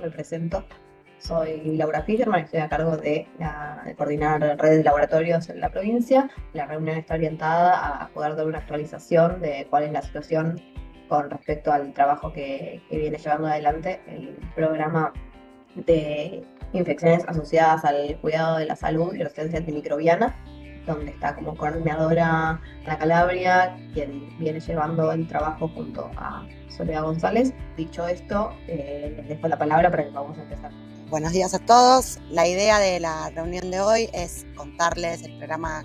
Me presento. Soy Laura Fischerman, estoy a cargo de coordinar redes de laboratorios en la provincia. La reunión está orientada a poder dar una actualización de cuál es la situación con respecto al trabajo que viene llevando adelante el programa de infecciones asociadas al cuidado de la salud y resistencia antimicrobiana, donde está como coordinadora Ana Calabria, quien viene llevando el trabajo junto a Soledad González. Dicho esto, les dejo la palabra para que vamos a empezar. Buenos días a todos. La idea de la reunión de hoy es contarles el programa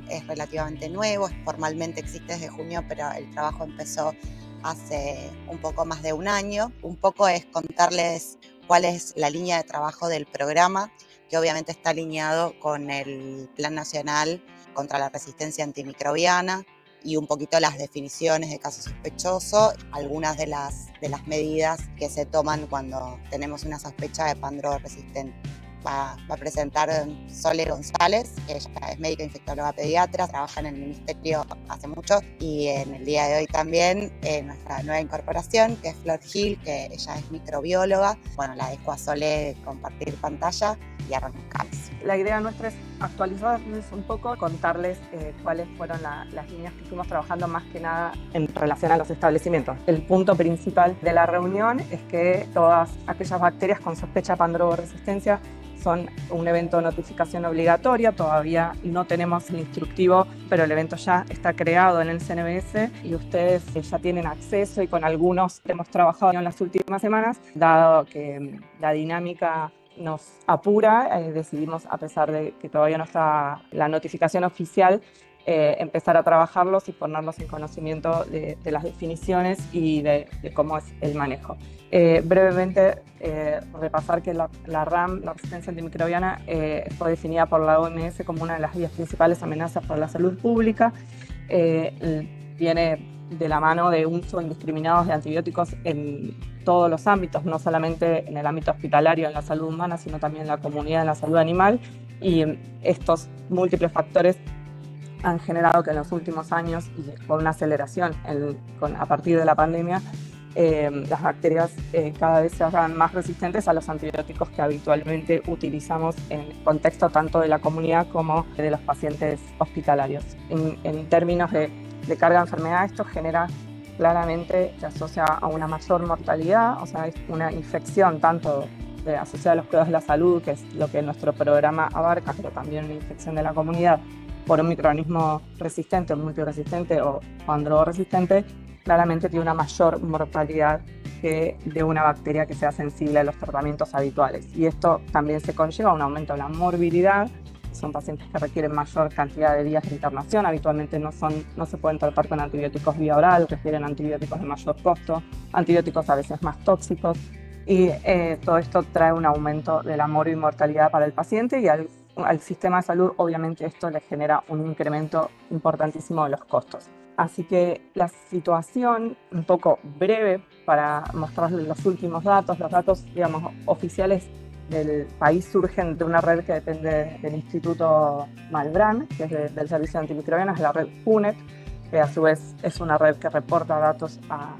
es relativamente nuevo, formalmente existe desde junio, pero el trabajo empezó hace un poco más de un año. Un poco es contarles cuál es la línea de trabajo del programa, que obviamente está alineado con el Plan Nacional contra la Resistencia Antimicrobiana, y un poquito las definiciones de caso sospechoso, algunas de las medidas que se toman cuando tenemos una sospecha de pandro resistente. Va a presentar Sole González, que ella es médica infectóloga pediatra, trabaja en el ministerio hace mucho, y en el día de hoy también nuestra nueva incorporación, que es Flor Gil, que ella es microbióloga. Bueno, la dejo a Sole compartir pantalla y arrancamos. La idea nuestra es actualizarles un poco, contarles cuáles fueron las líneas que fuimos trabajando más que nada en relación a los establecimientos. El punto principal de la reunión es que todas aquellas bacterias con sospecha de pandroboresistencia son un evento de notificación obligatoria. Todavía no tenemos el instructivo, pero el evento ya está creado en el CNBS y ustedes ya tienen acceso, y con algunos hemos trabajado en las últimas semanas, dado que la dinámica nos apura. Decidimos, a pesar de que todavía no está la notificación oficial, empezar a trabajarlos y ponerlos en conocimiento de las definiciones y de cómo es el manejo. Brevemente, repasar que la RAM, la resistencia antimicrobiana, fue definida por la OMS como una de las 10 principales amenazas para la salud pública. Viene de la mano de uso indiscriminado de antibióticos en todos los ámbitos, no solamente en el ámbito hospitalario, en la salud humana, sino también en la comunidad, en la salud animal. Y estos múltiples factores han generado que en los últimos años, y con una aceleración a partir de la pandemia, las bacterias cada vez se hagan más resistentes a los antibióticos que habitualmente utilizamos en el contexto tanto de la comunidad como de los pacientes hospitalarios. En términos de carga de enfermedad, esto genera claramente, se asocia a una mayor mortalidad, o sea, es una infección tanto asociada a los cuidados de la salud, que es lo que nuestro programa abarca, pero también una infección de la comunidad por un microorganismo resistente, multiresistente o pandroresistente, claramente tiene una mayor mortalidad que de una bacteria que sea sensible a los tratamientos habituales. Y esto también se conlleva a un aumento de la morbilidad. Son pacientes que requieren mayor cantidad de días de internación, habitualmente no se pueden tratar con antibióticos vía oral, requieren antibióticos de mayor costo, antibióticos a veces más tóxicos, y todo esto trae un aumento de la mortalidad para el paciente, y al sistema de salud obviamente esto le genera un incremento importantísimo de los costos. Así que la situación, un poco breve para mostrarles los últimos datos, los datos, digamos, oficiales del país surgen de una red que depende del Instituto Malbrán, que es del Servicio de Antimicrobianas, la red PUNET, que a su vez es una red que reporta datos a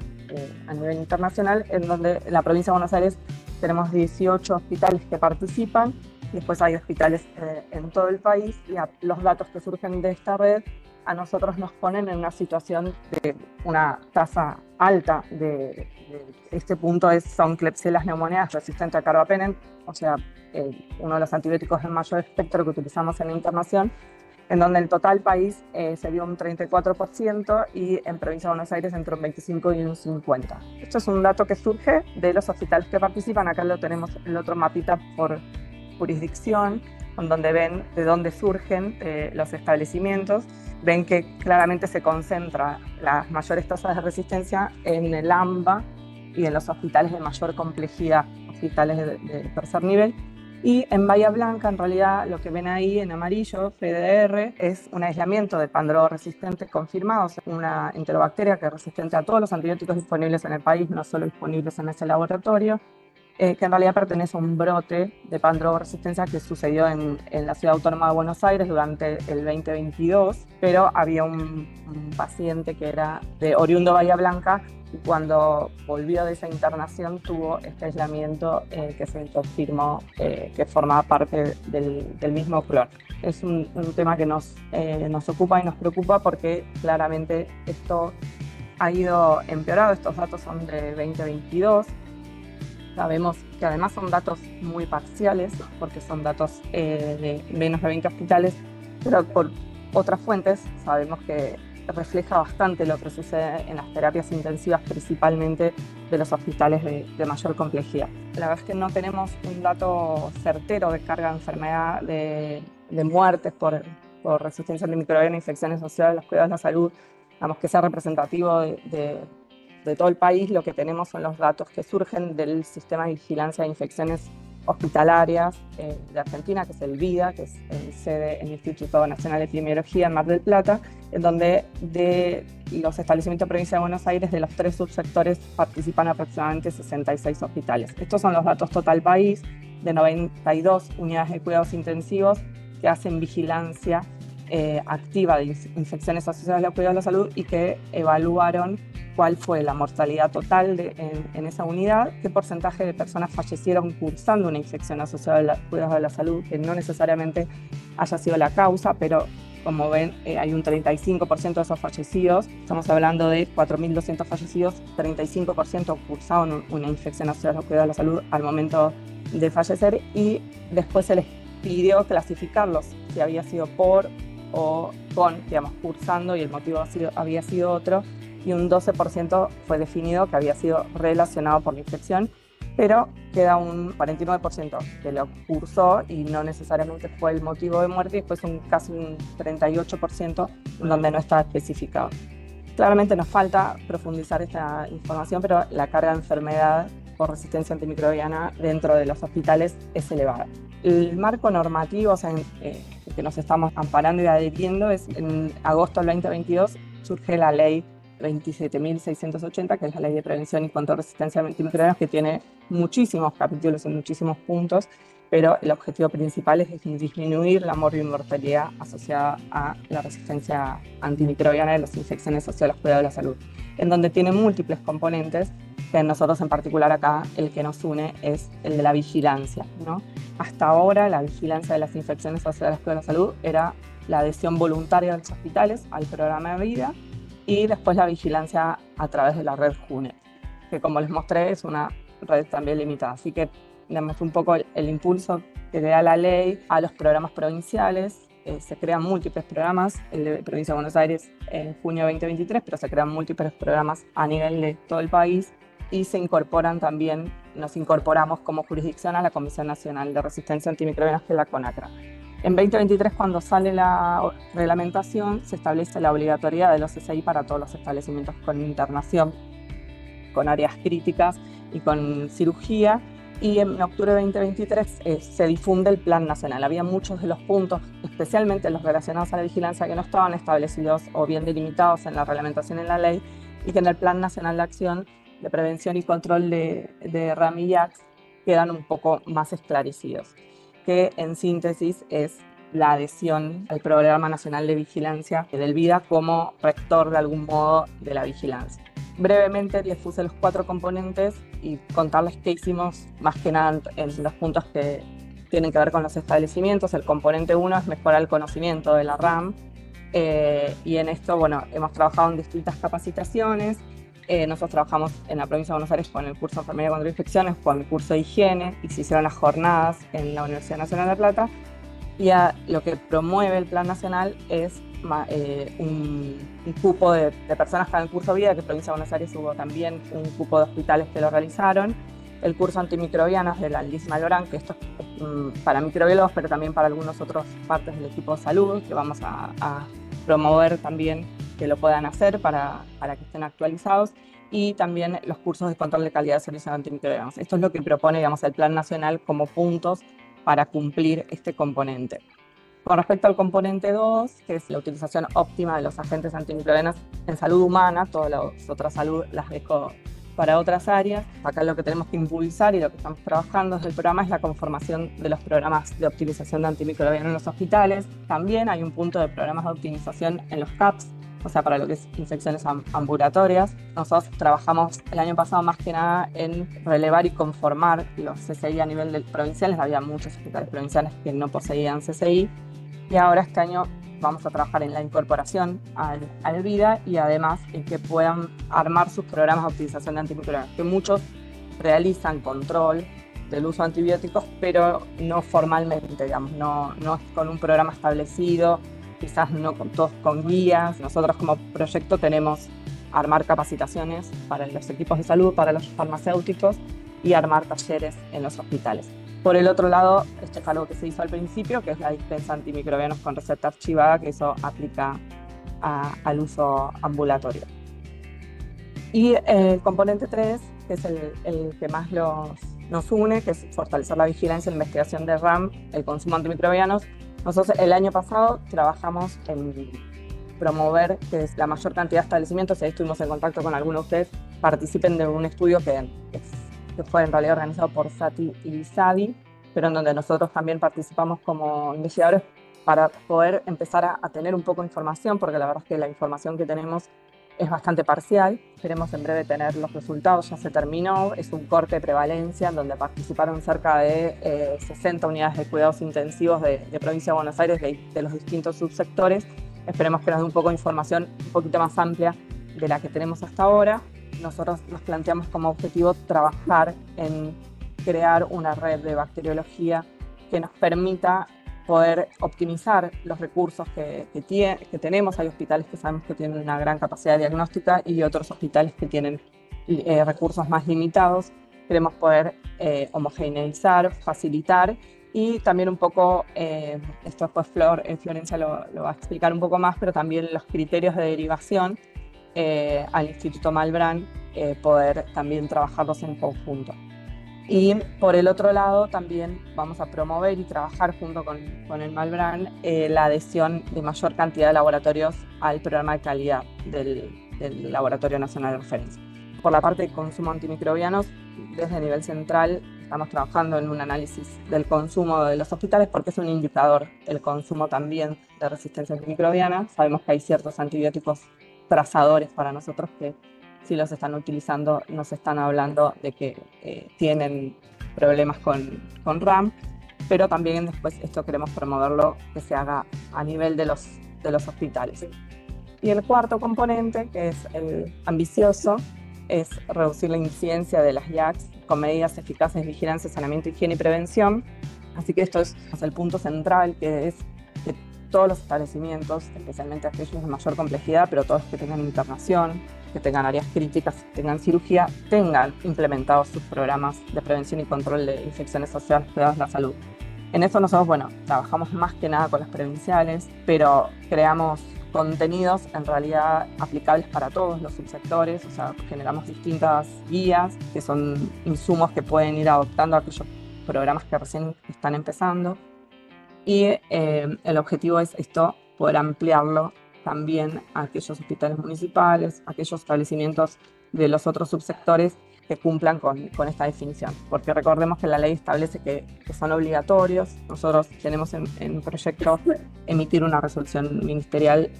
nivel internacional, en donde en la provincia de Buenos Aires tenemos 18 hospitales que participan, y después hay hospitales en todo el país, y los datos que surgen de esta red a nosotros nos ponen en una situación de una tasa alta de este punto son Klebsiella pneumoniae resistente a carbapenem, o sea, uno de los antibióticos de mayor espectro que utilizamos en la internación, en donde el total país se dio un 34% y en provincia de Buenos Aires entre un 25 y un 50. Esto es un dato que surge de los hospitales que participan. Acá lo tenemos el otro mapita por jurisdicción, en donde ven de dónde surgen los establecimientos. Ven que claramente se concentra las mayores tasas de resistencia en el AMBA y en los hospitales de mayor complejidad, hospitales de tercer nivel. Y en Bahía Blanca, en realidad, lo que ven ahí en amarillo, PDR, es un aislamiento de pandro resistente confirmado, o sea, una enterobacteria que es resistente a todos los antibióticos disponibles en el país, no solo disponibles en ese laboratorio, que en realidad pertenece a un brote de pandroboresistencia que sucedió en la Ciudad Autónoma de Buenos Aires durante el 2022, pero había un paciente que era de oriundo Bahía Blanca Cuando volvió de esa internación tuvo este aislamiento que se confirmó que formaba parte del mismo clon. Es un tema que nos ocupa y nos preocupa porque claramente esto ha ido empeorado. Estos datos son de 2022. Sabemos que además son datos muy parciales porque son datos de menos de 20 hospitales, pero por otras fuentes sabemos que refleja bastante lo que sucede en las terapias intensivas, principalmente de los hospitales de mayor complejidad. La verdad es que no tenemos un dato certero de carga de enfermedad, de muertes por resistencia antimicrobiana, infecciones asociadas a los cuidados de la salud, digamos, que sea representativo de todo el país. Lo que tenemos son los datos que surgen del sistema de vigilancia de infecciones hospitalarias de Argentina, que es el VIDA, que es sede en el Instituto Nacional de Epidemiología en Mar del Plata, en donde de los establecimientos de provincia de Buenos Aires, de los 3 subsectores, participan aproximadamente 66 hospitales. Estos son los datos total país, de 92 unidades de cuidados intensivos que hacen vigilancia activa de infecciones asociadas al cuidado de la salud y que evaluaron cuál fue la mortalidad total en esa unidad, qué porcentaje de personas fallecieron cursando una infección asociada al cuidado de la salud, que no necesariamente haya sido la causa, pero como ven, hay un 35% de esos fallecidos. Estamos hablando de 4.200 fallecidos, 35% cursaron una infección asociada al cuidado de la salud al momento de fallecer, y después se les pidió clasificarlos, si había sido por o con, digamos, cursando, y el motivo había sido otro, y un 12% fue definido que había sido relacionado por la infección, pero queda un 49% que lo cursó y no necesariamente fue el motivo de muerte, y después casi un 38% donde no está especificado. Claramente nos falta profundizar esta información, pero la carga de enfermedad por resistencia antimicrobiana dentro de los hospitales es elevada. El marco normativo, o sea, que nos estamos amparando y adhiriendo, es en agosto del 2022 surge la ley 27.680, que es la Ley de Prevención y Control de Resistencia Antimicrobiana, que tiene muchísimos capítulos y muchísimos puntos, pero el objetivo principal es disminuir la mortalidad asociada a la resistencia antimicrobiana de las infecciones asociadas al cuidado de la salud, en donde tiene múltiples componentes, que nosotros en particular acá el que nos une es el de la vigilancia, ¿no? Hasta ahora la vigilancia de las infecciones asociadas al cuidado de la salud era la adhesión voluntaria de los hospitales al programa de vida, y después la vigilancia a través de la red JUNET, que como les mostré es una red también limitada. Así que damos un poco el impulso que le da la ley a los programas provinciales. Se crean múltiples programas, el de Provincia de Buenos Aires en junio de 2023, pero se crean múltiples programas a nivel de todo el país, y se incorporan también, nos incorporamos como jurisdicción a la Comisión Nacional de Resistencia Antimicrobiana, que es la CONACRA. En 2023, cuando sale la reglamentación, se establece la obligatoriedad de los CCI para todos los establecimientos con internación, con áreas críticas y con cirugía, y en octubre de 2023 se difunde el Plan Nacional. Había muchos de los puntos, especialmente los relacionados a la vigilancia, que no estaban establecidos o bien delimitados en la reglamentación en la ley, y que en el Plan Nacional de Acción de Prevención y Control de RAM y IACS quedan un poco más esclarecidos, que en síntesis es la adhesión al Programa Nacional de Vigilancia del VIDA como rector de algún modo de la vigilancia. Brevemente les puse los 4 componentes y contarles qué hicimos más que nada en los puntos que tienen que ver con los establecimientos. El componente 1 es mejorar el conocimiento de la RAM, y en esto, bueno, hemos trabajado en distintas capacitaciones. Nosotros trabajamos en la provincia de Buenos Aires con el curso de Enfermería contra Infecciones, con el curso de Higiene, y se hicieron las jornadas en la Universidad Nacional de La Plata. Y lo que promueve el Plan Nacional es un cupo de personas que dan el curso de vida, que en provincia de Buenos Aires hubo también un cupo de hospitales que lo realizaron. El curso antimicrobianos de la Liz Malorán, que esto es para microbiólogos, pero también para algunas otras partes del equipo de salud, que vamos a promover también que lo puedan hacer para que estén actualizados, y también los cursos de control de calidad de servicios antimicrobianos. Esto es lo que propone, digamos, el Plan Nacional como puntos para cumplir este componente. Con respecto al componente 2, que es la utilización óptima de los agentes antimicrobianos en salud humana, todas las otras salud las dejo para otras áreas. Acá lo que tenemos que impulsar y lo que estamos trabajando desde el programa es la conformación de los programas de optimización de antimicrobianos en los hospitales. También hay un punto de programas de optimización en los CAPS, o sea, para lo que es infecciones ambulatorias. Nosotros trabajamos el año pasado más que nada en relevar y conformar los CCI a nivel provinciales. Había muchos hospitales provinciales que no poseían CCI y ahora este año vamos a trabajar en la incorporación al VIDA y además en que puedan armar sus programas de optimización de antimicrobianos, que muchos realizan control del uso de antibióticos, pero no formalmente, digamos, no con un programa establecido, quizás no con todos con guías. Nosotros como proyecto tenemos armar capacitaciones para los equipos de salud, para los farmacéuticos y armar talleres en los hospitales. Por el otro lado, esto es algo que se hizo al principio, que es la dispensa antimicrobianos con receta archivada, que eso aplica al uso ambulatorio. Y el componente 3, que es el que más nos une, que es fortalecer la vigilancia y la investigación de RAM, el consumo de antimicrobianos. Nosotros el año pasado trabajamos en promover que la mayor cantidad de establecimientos, y ahí estuvimos en contacto con algunos de ustedes, participen de un estudio que fue en realidad organizado por SATI y SADI, pero en donde nosotros también participamos como investigadores para poder empezar a tener un poco de información, porque la verdad es que la información que tenemos es bastante parcial. Esperemos en breve tener los resultados, ya se terminó, es un corte de prevalencia en donde participaron cerca de 60 unidades de cuidados intensivos de Provincia de Buenos Aires, de los distintos subsectores. Esperemos que nos dé un poco de información un poquito más amplia de la que tenemos hasta ahora. Nosotros nos planteamos como objetivo trabajar en crear una red de bacteriología que nos permita poder optimizar los recursos que tenemos. Hay hospitales que sabemos que tienen una gran capacidad diagnóstica y otros hospitales que tienen recursos más limitados. Queremos poder homogeneizar, facilitar y también un poco, esto después Florencia lo va a explicar un poco más, pero también los criterios de derivación al Instituto Malbrán, poder también trabajarlos en conjunto. Y por el otro lado también vamos a promover y trabajar junto con el Malbrán la adhesión de mayor cantidad de laboratorios al programa de calidad del Laboratorio Nacional de Referencia. Por la parte de consumo de antimicrobianos, desde nivel central estamos trabajando en un análisis del consumo de los hospitales porque es un indicador el consumo también de resistencia antimicrobiana. Sabemos que hay ciertos antibióticos trazadores para nosotros que si los están utilizando nos están hablando de que tienen problemas con RAM, pero también después esto queremos promoverlo que se haga a nivel de los hospitales. Y el cuarto componente, que es el ambicioso, es reducir la incidencia de las IACS con medidas eficaces de vigilancia, saneamiento, higiene y prevención. Así que esto es el punto central, que es que todos los establecimientos, especialmente aquellos de mayor complejidad, pero todos que tengan internación, que tengan áreas críticas, que tengan cirugía, tengan implementados sus programas de prevención y control de infecciones sociales cuidados de la salud. En eso nosotros, trabajamos más que nada con las provinciales, pero creamos contenidos en realidad aplicables para todos los subsectores, o sea, generamos distintas guías que son insumos que pueden ir adoptando aquellos programas que recién están empezando. Y el objetivo es esto, poder ampliarlo también a aquellos hospitales municipales, a aquellos establecimientos de los otros subsectores que cumplan con esta definición. Porque recordemos que la ley establece que son obligatorios. Nosotros tenemos en proyecto emitir una resolución ministerial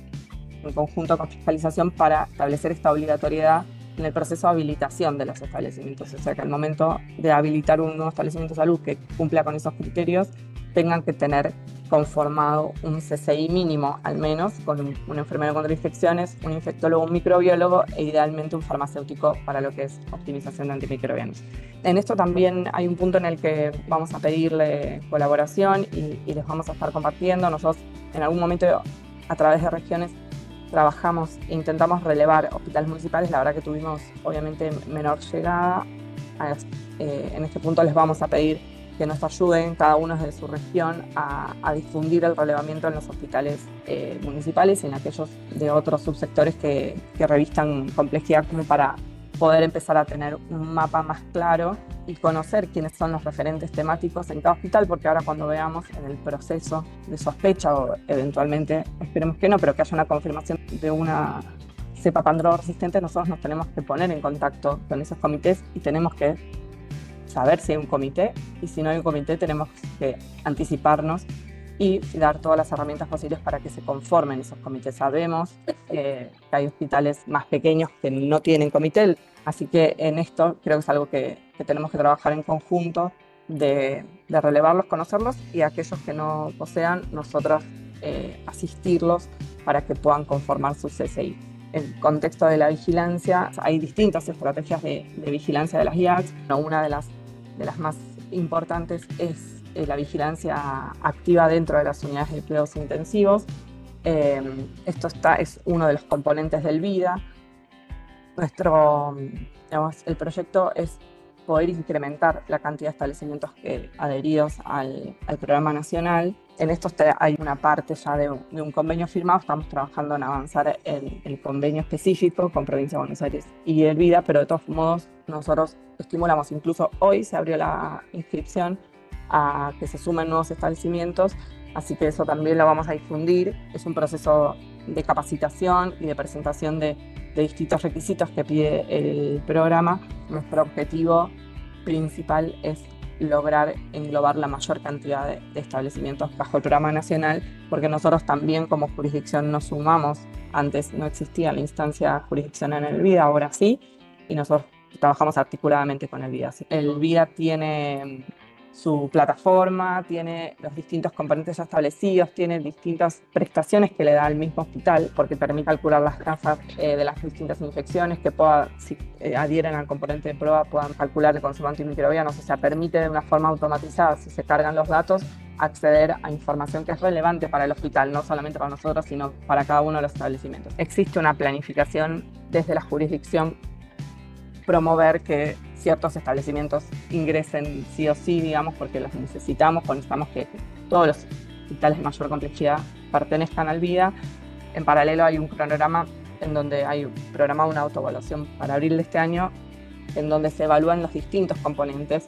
en conjunto con fiscalización para establecer esta obligatoriedad en el proceso de habilitación de los establecimientos. O sea, que al momento de habilitar un nuevo establecimiento de salud que cumpla con esos criterios, tengan que tener conformado un CCI mínimo, al menos, con un enfermero contra infecciones, un infectólogo, un microbiólogo e idealmente un farmacéutico para lo que es optimización de antimicrobianos. En esto también hay un punto en el que vamos a pedirle colaboración y les vamos a estar compartiendo. Nosotros en algún momento a través de regiones trabajamos e intentamos relevar hospitales municipales. La verdad que tuvimos obviamente menor llegada. En este punto les vamos a pedir que nos ayuden cada uno de su región a difundir el relevamiento en los hospitales municipales y en aquellos de otros subsectores que revistan complejidad, como para poder empezar a tener un mapa más claro y conocer quiénes son los referentes temáticos en cada hospital, porque ahora cuando veamos en el proceso de sospecha o eventualmente, esperemos que no, pero que haya una confirmación de una cepa pandroide resistente, nosotros nos tenemos que poner en contacto con esos comités y tenemos que saber si hay un comité, y si no hay un comité tenemos que anticiparnos y dar todas las herramientas posibles para que se conformen esos comités. Sabemos que hay hospitales más pequeños que no tienen comité, así que en esto creo que es algo que tenemos que trabajar en conjunto, de relevarlos, conocerlos, y aquellos que no posean, nosotros asistirlos para que puedan conformar su CCI. En el contexto de la vigilancia, hay distintas estrategias de vigilancia de las IACS. Una de las más importantes es la vigilancia activa dentro de las unidades de cuidados intensivos. Esto es uno de los componentes del VIDA. El proyecto es poder incrementar la cantidad de establecimientos adheridos al programa nacional. En esto hay una parte ya de un convenio firmado. Estamos trabajando en avanzar el convenio específico con Provincia de Buenos Aires y el VIDA, pero de todos modos nosotros estimulamos, incluso hoy se abrió la inscripción a que se sumen nuevos establecimientos, así que eso también lo vamos a difundir. Es un proceso de capacitación y de presentación de distintos requisitos que pide el programa. Nuestro objetivo principal es lograr englobar la mayor cantidad de establecimientos bajo el programa nacional, porque nosotros también como jurisdicción nos sumamos. Antes no existía la instancia jurisdiccional en el VIDA, ahora sí, y nosotros trabajamos articuladamente con el VIDA. El VIDA tiene su plataforma, tiene los distintos componentes ya establecidos, tiene distintas prestaciones que le da al mismo hospital, porque permite calcular las tasas de las distintas infecciones, que si adhieren al componente de prueba puedan calcular el consumo antimicrobiano. O sea, permite de una forma automatizada, si se cargan los datos, acceder a información que es relevante para el hospital, no solamente para nosotros, sino para cada uno de los establecimientos. Existe una planificación desde la jurisdicción, promover que ciertos establecimientos ingresen sí o sí, digamos, porque los necesitamos que todos los hospitales de mayor complejidad pertenezcan al VIDA. En paralelo hay un cronograma en donde hay programada una autoevaluación para abril de este año, en donde se evalúan los distintos componentes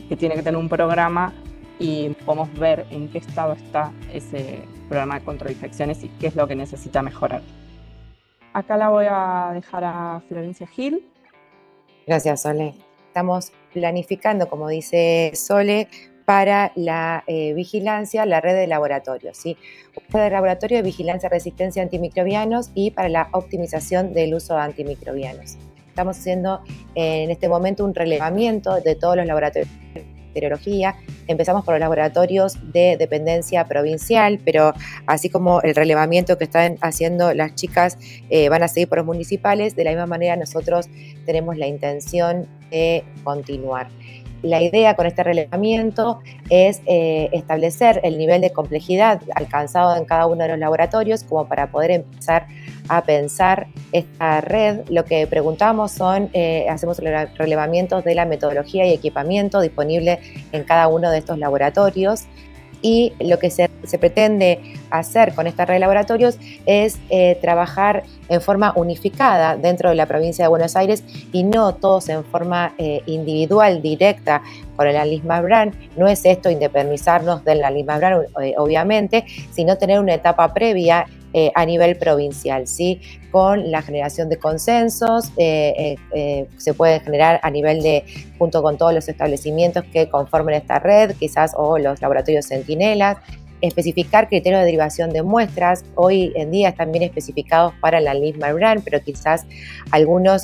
que tiene que tener un programa, y podemos ver en qué estado está ese programa de control de infecciones y qué es lo que necesita mejorar. Acá la voy a dejar a Florencia Gil. Gracias, Sole. Estamos planificando, como dice Sole, para la vigilancia, la red de laboratorios, ¿sí? Red de laboratorio de vigilancia y resistencia a antimicrobianos y para la optimización del uso de antimicrobianos. Estamos haciendo en este momento un relevamiento de todos los laboratorios de bacteriología. Empezamos por los laboratorios de dependencia provincial, pero así como el relevamiento que están haciendo las chicas van a seguir por los municipales, de la misma manera nosotros tenemos la intención de continuar. La idea con este relevamiento es establecer el nivel de complejidad alcanzado en cada uno de los laboratorios como para poder empezar a pensar esta red. Lo que preguntamos hacemos relevamientos de la metodología y equipamiento disponible en cada uno de estos laboratorios. Y lo que se pretende hacer con esta red de laboratorios es trabajar en forma unificada dentro de la provincia de Buenos Aires y no todos en forma individual, directa con el Anlis-Marbrán. No es esto independizarnos del Anlis-Marbrán, obviamente, sino tener una etapa previa a nivel provincial, ¿sí? Con la generación de consensos, se puede generar a nivel junto con todos los establecimientos que conformen esta red, quizás, o los laboratorios centinelas, especificar criterios de derivación de muestras. Hoy en día están bien especificados para el Anlis-Marbrán, pero quizás algunos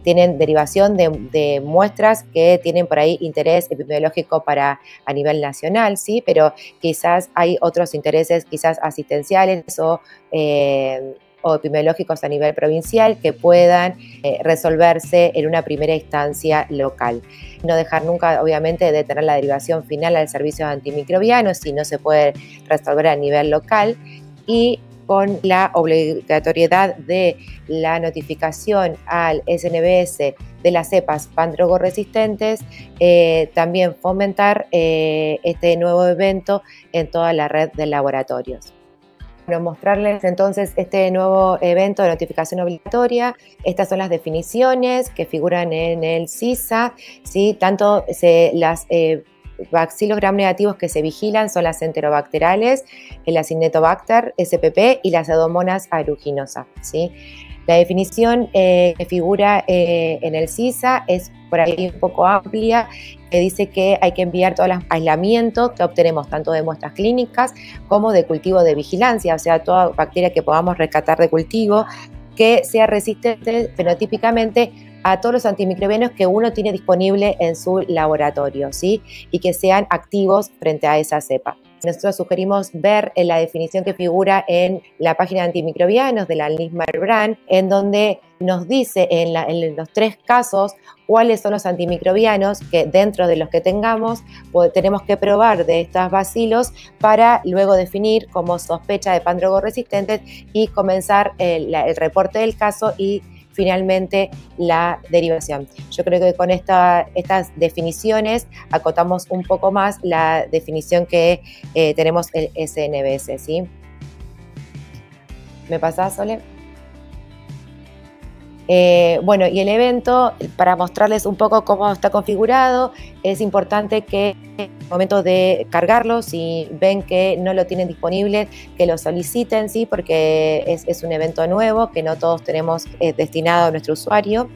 tienen derivación de muestras que tienen por ahí interés epidemiológico a nivel nacional, ¿sí? Pero quizás hay otros intereses, quizás asistenciales o epidemiológicos a nivel provincial que puedan resolverse en una primera instancia local. No dejar nunca, obviamente, de tener la derivación final al servicio de antimicrobianos si no se puede resolver a nivel local, y con la obligatoriedad de la notificación al SNBS de las cepas pandrogoresistentes, también fomentar este nuevo evento en toda la red de laboratorios. Bueno, mostrarles entonces este nuevo evento de notificación obligatoria. Estas son las definiciones que figuran en el CISA, ¿sí? Tanto las bacilos gram negativos que se vigilan son las enterobacterales, el Acinetobacter spp y las Pseudomonas aeruginosa, ¿sí? La definición que figura en el CISA es por ahí un poco amplia, que dice que hay que enviar todos los aislamientos que obtenemos tanto de muestras clínicas como de cultivo de vigilancia, o sea, toda bacteria que podamos rescatar de cultivo que sea resistente fenotípicamente a todos los antimicrobianos que uno tiene disponible en su laboratorio, ¿sí? Y que sean activos frente a esa cepa. Nosotros sugerimos ver en la definición que figura en la página de antimicrobianos de la Linsmark-Brand, en donde nos dice en los 3 casos cuáles son los antimicrobianos que dentro de los que tengamos tenemos que probar de estos bacilos para luego definir como sospecha de pandrogoresistentes y comenzar el reporte del caso y finalmente la derivación. Yo creo que con estas definiciones acotamos un poco más la definición que tenemos el SNBS, ¿sí? ¿Me pasás, Sole? Bueno, y el evento, para mostrarles un poco cómo está configurado, es importante que en el momento de cargarlo, si ven que no lo tienen disponible, que lo soliciten, ¿sí? Porque es un evento nuevo que no todos tenemos destinado a nuestro usuario.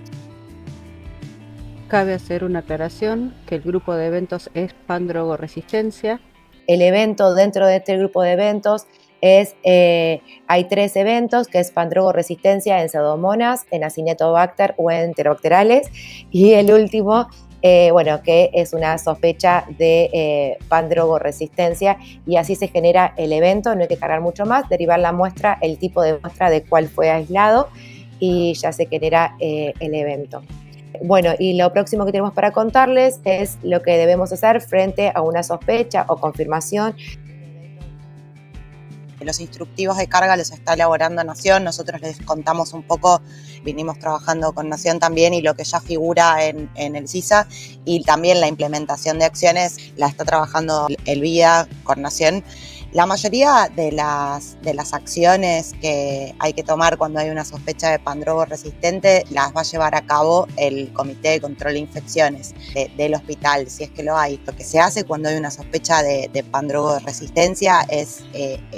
Cabe hacer una aclaración que el grupo de eventos es Pandrogoresistencia. El evento dentro de este grupo de eventos hay 3 eventos, que es Pandrogoresistencia en Pseudomonas, en Acinetobacter o en Enterobacterales, y el último, que es una sospecha de Pandrogoresistencia, y así se genera el evento. No hay que cargar mucho más, derivar la muestra, el tipo de muestra de cuál fue aislado, y ya se genera el evento. Bueno, y lo próximo que tenemos para contarles es lo que debemos hacer frente a una sospecha o confirmación. Los instructivos de carga los está elaborando Nación, nosotros les contamos un poco, vinimos trabajando con Nación también, y lo que ya figura en el CISA, y también la implementación de acciones la está trabajando el VIA con Nación. La mayoría de las acciones que hay que tomar cuando hay una sospecha de pandrogo resistente las va a llevar a cabo el Comité de Control de Infecciones del hospital, si es que lo hay. Lo que se hace cuando hay una sospecha de pandrogo de resistencia es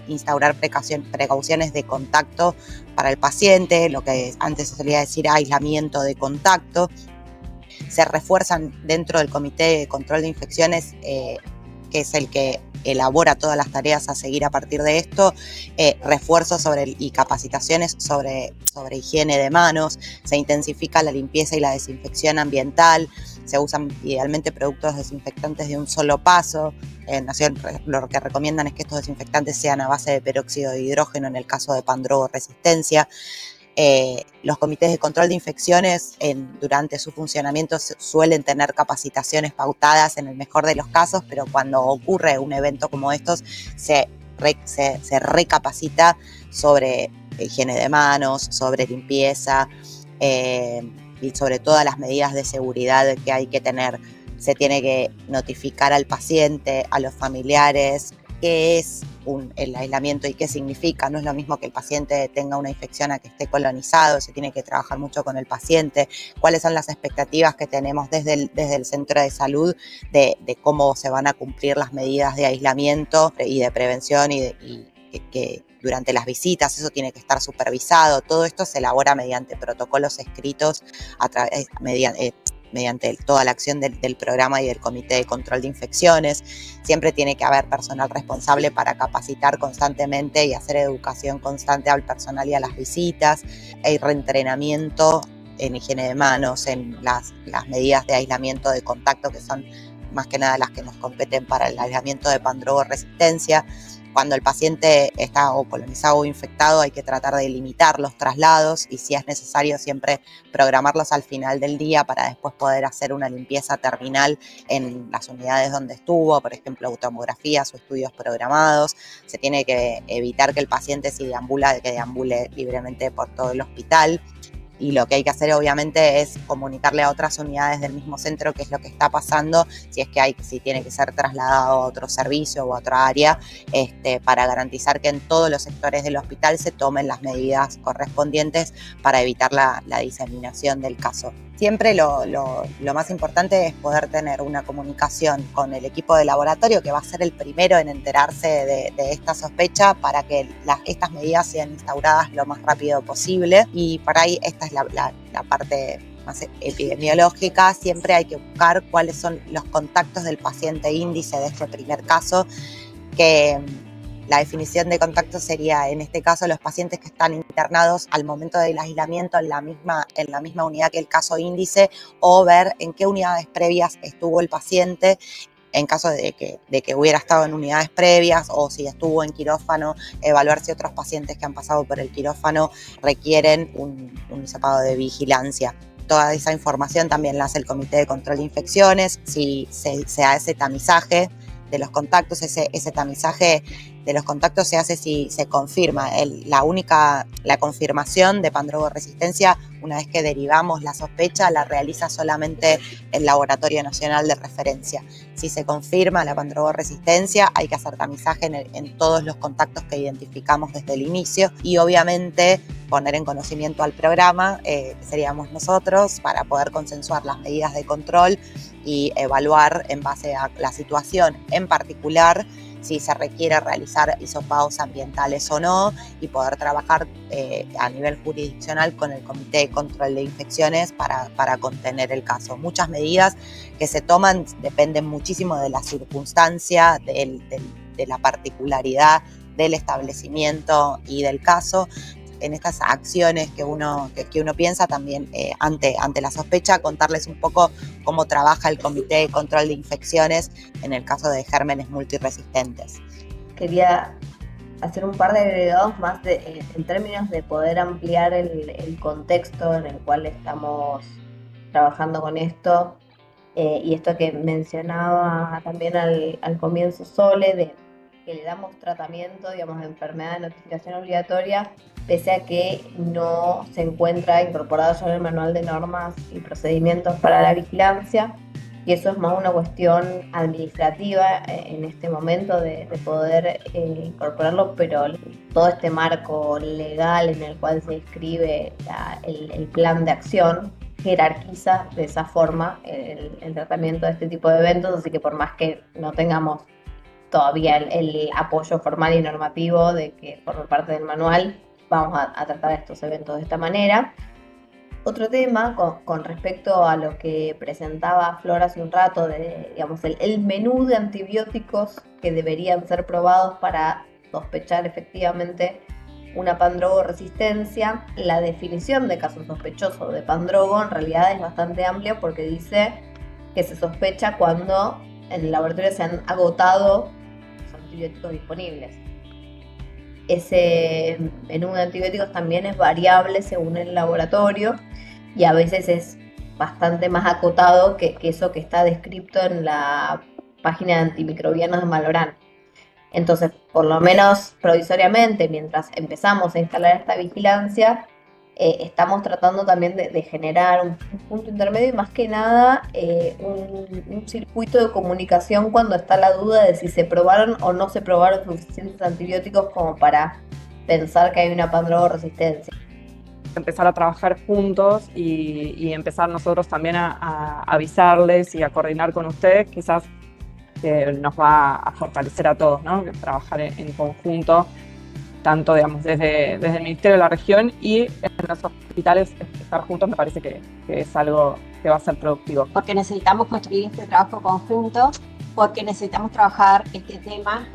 instaurar precauciones de contacto para el paciente, lo que antes se solía decir aislamiento de contacto. Se refuerzan dentro del Comité de Control de Infecciones, que es el que elabora todas las tareas a seguir a partir de esto, refuerzos y capacitaciones sobre higiene de manos, se intensifica la limpieza y la desinfección ambiental, se usan idealmente productos desinfectantes de un solo paso. Nación, lo que recomiendan es que estos desinfectantes sean a base de peróxido de hidrógeno en el caso de pandrogoresistencia. Los comités de control de infecciones durante su funcionamiento suelen tener capacitaciones pautadas en el mejor de los casos, pero cuando ocurre un evento como estos se recapacita sobre higiene de manos, sobre limpieza y sobre todas las medidas de seguridad que hay que tener. Se tiene que notificar al paciente, a los familiares, qué es el aislamiento y qué significa. No es lo mismo que el paciente tenga una infección a que esté colonizado, se tiene que trabajar mucho con el paciente, cuáles son las expectativas que tenemos desde el centro de salud de cómo se van a cumplir las medidas de aislamiento y de prevención y que durante las visitas eso tiene que estar supervisado. Todo esto se elabora mediante protocolos escritos mediante toda la acción del programa y del Comité de Control de Infecciones. Siempre tiene que haber personal responsable para capacitar constantemente y hacer educación constante al personal y a las visitas. Hay reentrenamiento en higiene de manos, en las medidas de aislamiento de contacto, que son más que nada las que nos competen para el aislamiento de pandrogoresistencia. Cuando el paciente está o colonizado o infectado, hay que tratar de limitar los traslados y, si es necesario, siempre programarlos al final del día para después poder hacer una limpieza terminal en las unidades donde estuvo, por ejemplo, tomografías o estudios programados. Se tiene que evitar que el paciente, si deambula, que deambule libremente por todo el hospital. Y lo que hay que hacer, obviamente, es comunicarle a otras unidades del mismo centro qué es lo que está pasando, si tiene que ser trasladado a otro servicio o a otra área, para garantizar que en todos los sectores del hospital se tomen las medidas correspondientes para evitar la diseminación del caso. Siempre lo más importante es poder tener una comunicación con el equipo de laboratorio, que va a ser el primero en enterarse de esta sospecha para que estas medidas sean instauradas lo más rápido posible. Y por ahí esta es la parte más epidemiológica. Siempre hay que buscar cuáles son los contactos del paciente índice de este primer caso, que la definición de contacto sería, en este caso, los pacientes que están internados al momento del aislamiento en la misma unidad que el caso índice, o ver en qué unidades previas estuvo el paciente, en caso de que hubiera estado en unidades previas, o si estuvo en quirófano, evaluar si otros pacientes que han pasado por el quirófano requieren un hisopado de vigilancia. Toda esa información también la hace el Comité de Control de Infecciones. Si se hace tamizaje de los contactos, ese tamizaje de los contactos se hace si se confirma. La confirmación de pandrogoresistencia, una vez que derivamos la sospecha, la realiza solamente el Laboratorio Nacional de Referencia. Si se confirma la pandrogoresistencia, hay que hacer tamizaje en todos los contactos que identificamos desde el inicio, y obviamente poner en conocimiento al programa, que seríamos nosotros, para poder consensuar las medidas de control y evaluar en base a la situación en particular si se requiere realizar hisopados ambientales o no, y poder trabajar a nivel jurisdiccional con el Comité de Control de Infecciones para contener el caso. Muchas medidas que se toman dependen muchísimo de la circunstancia, de la particularidad del establecimiento y del caso. En estas acciones que uno piensa también ante la sospecha, contarles un poco cómo trabaja el Comité de Control de Infecciones en el caso de gérmenes multiresistentes. Quería hacer un par de agregados más en términos de poder ampliar el contexto en el cual estamos trabajando con esto, y esto que mencionaba también al comienzo Sole, de que le damos tratamiento, digamos, de enfermedad de notificación obligatoria, pese a que no se encuentra incorporado ya en el manual de normas y procedimientos para la vigilancia, y eso es más una cuestión administrativa en este momento de poder incorporarlo, pero todo este marco legal en el cual se inscribe el plan de acción jerarquiza de esa forma el tratamiento de este tipo de eventos, así que por más que no tengamos todavía el apoyo formal y normativo de que por parte del manual, vamos a tratar estos eventos de esta manera. Otro tema con respecto a lo que presentaba Flor hace un rato, digamos, el menú de antibióticos que deberían ser probados para sospechar efectivamente una pandrogoresistencia. La definición de caso sospechoso de pandrogo en realidad es bastante amplia, porque dice que se sospecha cuando en el laboratorio se han agotado los antibióticos disponibles. Ese menú de antibióticos también es variable según el laboratorio, y a veces es bastante más acotado que eso que está descrito en la página de antimicrobianos de Malorán. Entonces, por lo menos provisoriamente, mientras empezamos a instalar esta vigilancia, estamos tratando también de generar un punto intermedio, y más que nada un circuito de comunicación cuando está la duda de si se probaron o no se probaron suficientes antibióticos como para pensar que hay una pandrogoresistencia. Empezar a trabajar juntos y empezar nosotros también a avisarles y a coordinar con ustedes, quizás nos va a fortalecer a todos, ¿no? Trabajar en conjunto, tanto, digamos, desde el Ministerio de la Región y en los hospitales. Estar juntos me parece que es algo que va a ser productivo. Porque necesitamos construir este trabajo conjunto, porque necesitamos trabajar este tema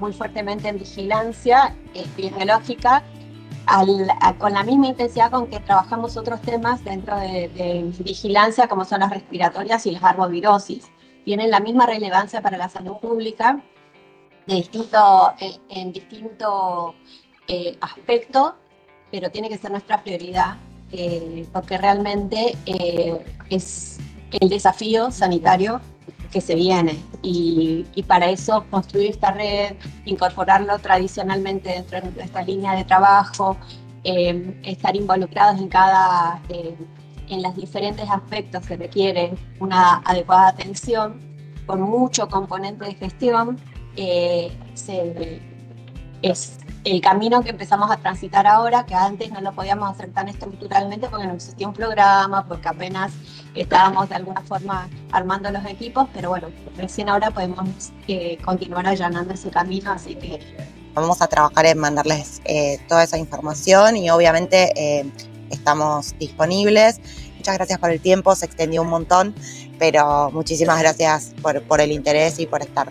muy fuertemente en vigilancia epidemiológica, con la misma intensidad con que trabajamos otros temas dentro de vigilancia, como son las respiratorias y las arbovirosis. Tienen la misma relevancia para la salud pública, en distinto aspecto, pero tiene que ser nuestra prioridad, porque realmente es el desafío sanitario que se viene, y para eso construir esta red, incorporarlo tradicionalmente dentro de nuestra línea de trabajo, estar involucrados en los diferentes aspectos que requieren una adecuada atención, con mucho componente de gestión, es el camino que empezamos a transitar ahora, que antes no lo podíamos hacer tan estructuralmente porque no existía un programa, porque apenas estábamos de alguna forma armando los equipos, pero bueno, recién ahora podemos continuar allanando ese camino, así que vamos a trabajar en mandarles toda esa información y obviamente estamos disponibles. Muchas gracias por el tiempo, se extendió un montón, pero muchísimas gracias por el interés y por estar.